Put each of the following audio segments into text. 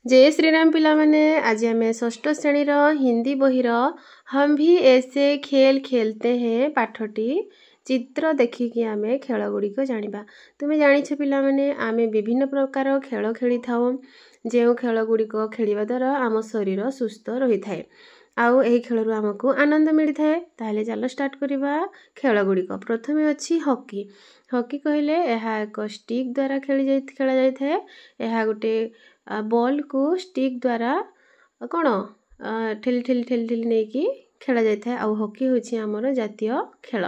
जय श्रीराम पिला माने आज आम षष्ठ श्रेणीर हिंदी बहिर हम भी ऐसे खेल खेलते हैं पाठटी चित्र देखिकी आम खेल गुड़िक जाना। तुम्हें जानिछ पिला माने आम विभिन्न प्रकार खेल खेली थाओ जो खेल गुड़िक खेलिबा द्वारा आम शरीर सुस्थ रही थाए आउ एही खेलरू आमको आनंद मिलता है। ताहले चलो स्टार्ट करवा खेल गुड़िक। प्रथमे अच्छी हॉकी। हॉकी कहले यह एक स्टिक द्वारा खेला जाए। यह गोटे बॉल को स्टिक द्वारा कौन ठेली ठेली ठेली ठेली नहीं कि खेला जाए। आउ हॉकी होछि आमर जातीय खेल।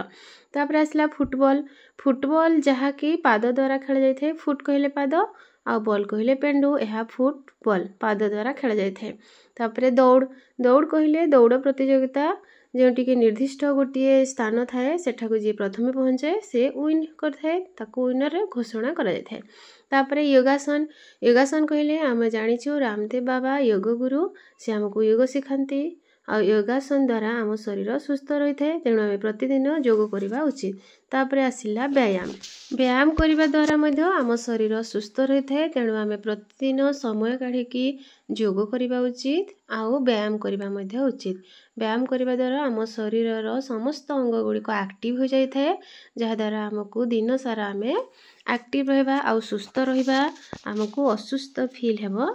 तापर आसला फुटबॉल। फुटबॉल जहाँ कि पाद द्वारा खेला जाए। फुट कहले पाद आ बॉल कहले पेंडु। यह फुटबॉल पाद द्वारा खेला जाए। तापर दौड़। दौड़ कहले दौड़ प्रतियोगिता जोटी कि निर्दिष्ट गोटे स्थान थाए सेठाको जी प्रथमे पहुँचे से विन करथाए ताको विनर घोषणा करा जाए। तापरे योगासन। योगासन कहले आम जानिछु रामदेव बाबा योग गुरु से आमको योग सिखाती आ योगासन द्वारा आम शरीर सुस्थ रही है। तेणु आम प्रतिदिन योग करवा उचित। तापरे आसिला व्यायाम। व्यायाम करने द्वारा मध्य आम शरीर सुस्थ रही है। तेणु आम प्रतिदिन समय काढ़ी योग करवा उचित आउ व्यायाम करवा मध्य उचित। व्यायाम करने द्वारा आम शरीर समस्त अंग गुड़िक एक्टिव हो जाए जहाँद्वारा आमको दिन सारा आम एक्टिव रहा आउ सुस्थ रहा आमको असुस्थ फील हेब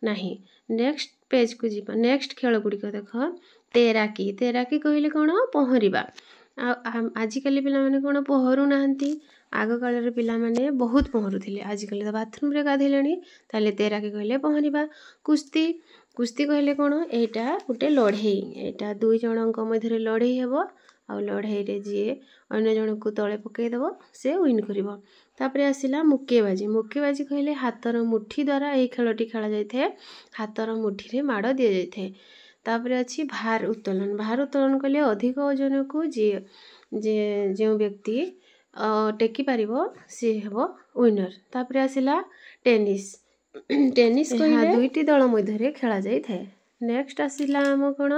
नहीं। नेक्स्ट पेज को जीवा। नेक्स्ट खेल गुड़िक देख तैराकी। तैराकी कहले कौन पहरिबा। आजिकल पिला माने कौन पहरू नाहंती। आग काल पिला माने बहुत पहरुथिले आजिकल तो बाथरूम रे गाधेलेनी। ताले तैराकी कहले पहरिबा। कुस्ती। कुस्ती कहले कौन एटा गोटे लड़े एटा दुई जनक मध्य लड़े हेबो आ लड़े रे जी अन्य जन को तले पकईदेव से विन कर। तापरे आसिला मुक्केबाजी। मुक्केबाजी कहले हाथर मुठी द्वारा यही खेलटी खेला जाए। हाथर मुठी रे माड़ दि जाए। तापरे अच्छी भार उत्तोलन। भार उत्तोलन कहले अधिक ओजन को जी जो व्यक्ति टेकी पारिबो सी हेबो विनर। तापरे आसिला टेनिस। टेनिस कहले दुईटी दल मध्य खेला जाए। नेक्स्ट आसिला आम कौन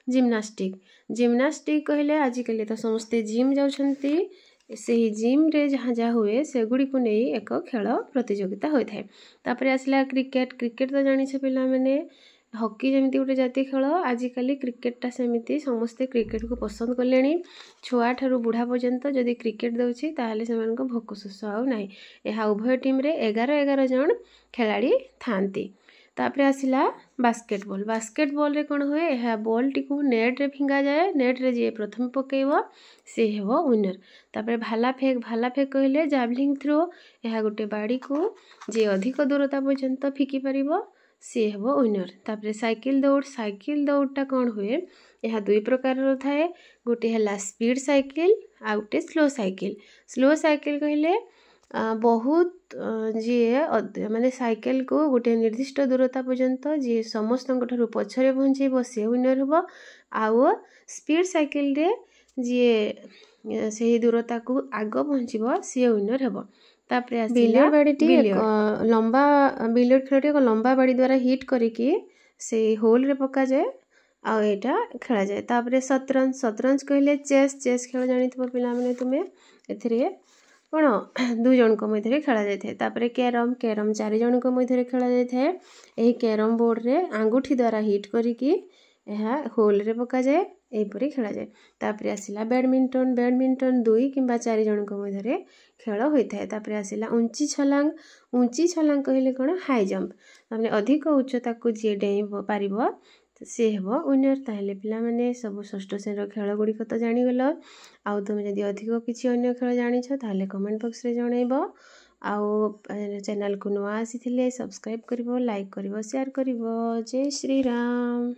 जिम्नास्टिक। जिम्नास्टिक कहले आजिकल तो समस्ते जिम जाउछंती से ही जिम रे जहाँ जहाँ हुए से गुड़ी को नहीं एक खेल प्रतियोगिता होता है। तापरे आसिला क्रिकेट। क्रिकेट तो जानिछ पिला माने हॉकी जमीती गोटे जातीय खेल आजिकल क्रिकेटा सेमती समस्ते क्रिकेट को पसंद कले। छुआ ठारू बुढ़ा पर्यंत जदि क्रिकेट दउछि ताहले सेमानक भोक शोष आउ नाही। यह उभय टीम रे 11 जन खिलाड़ी थांती। तापरे आसिला बास्केटबॉल। बास्केटबॉल रे कौन हुए यह बॉल टी को नेट रे फिंगा जाए। नेट रे जी प्रथम पकेइबो से हेबो विनर। तापरे भाला फेक। भाला फेक कहले जावलिंग थ्रो। यह गोटे बाड़ी को जे अधिक दूरता पर्यंत फिकी पारिबो सी हेबो विनर। तापरे साइकिल दौड़। साइकिल दौड़टा कौन हुए यह दुई प्रकार थाए। गोटे है स्पीड साइकिल आ गोटे स्लो साइकिल। स्लो साइकिल कहले बहुत जी माने साइकिल को गोटे निर्दिष्ट दूरता पर्यंत जी समस्त पछरे पहुँचेब से विनर हेबो। आउ स्पीड साइकिल रे जी से दूरता को आग पहुँचब सी विनर हेबो। तापरे बिलियर्ड बाड़ी लंबा बिलियर्ड खेलटी एक लंबा बाड़ी द्वारा हिट करिकी से होल रे पका जाए आ एटा खेला जाए। तापरे शतरंज। शतरंज कहले चेस। चेस खेल जानिथिबो पिला माने तुमे एथिरे कौन दुई जनक मध्य खेला जाए। तापरे कैरम। कैरम 4 जनक मध्य खेला जाए। यही कैरम बोर्ड रे आंगुठी द्वारा हिट करिकी यह होल रे पका जाए एपरी खेला जाए। तापरे आसिला बैडमिंटन। बैडमिंटन 2 किंबा 4 जनक मध्य खेल होता है। तापरे आसिला ऊंची छलांग। ऊंची छलांग कहले कौन हाई जंप माने अधिक उच्चता को जी डेई पारिबो से हेबो विनर। ताहले पिला माने सब षष्ठ श्रेणी खेल गुड़िक तो जानीगल। आउ तुम जदि अधिक किसी अन्य खेल जानिछ ताहले कमेंट बॉक्स रे जणाइबो। आउ चैनल को नुआ आसीथिले सब्सक्राइब करिवो, लाइक करिवो, शेयर करिवो। जय श्री राम।